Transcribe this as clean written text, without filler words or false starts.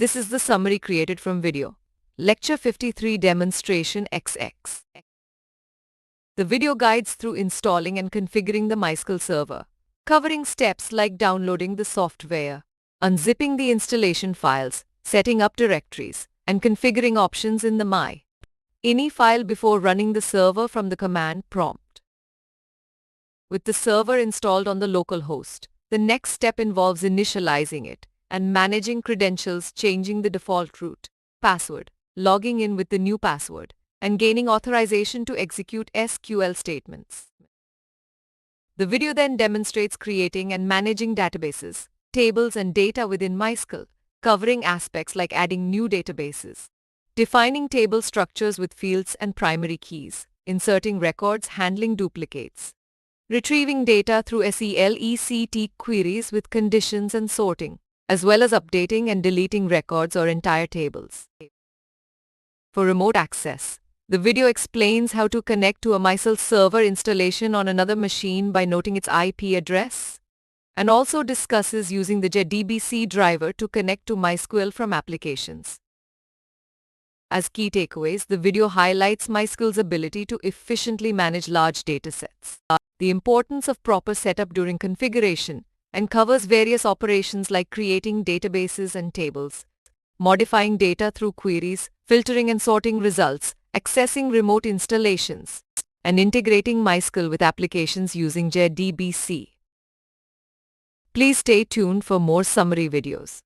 This is the summary created from video. Lecture 53 Demonstration XX. The video guides through installing and configuring the MySQL server, covering steps like downloading the software, unzipping the installation files, setting up directories, and configuring options in the My.ini file before running the server from the command prompt. With the server installed on the local host, the next step involves initializing it and managing credentials, changing the default root, password, logging in with the new password, and gaining authorization to execute SQL statements. The video then demonstrates creating and managing databases, tables, and data within MySQL, covering aspects like adding new databases, defining table structures with fields and primary keys, inserting records, handling duplicates, retrieving data through SELECT queries with conditions and sorting, as well as updating and deleting records or entire tables. For remote access, the video explains how to connect to a MySQL server installation on another machine by noting its IP address, and also discusses using the JDBC driver to connect to MySQL from applications. As key takeaways, the video highlights MySQL's ability to efficiently manage large datasets, the importance of proper setup during configuration, and covers various operations like creating databases and tables, modifying data through queries, filtering and sorting results, accessing remote installations, and integrating MySQL with applications using JDBC. Please stay tuned for more summary videos.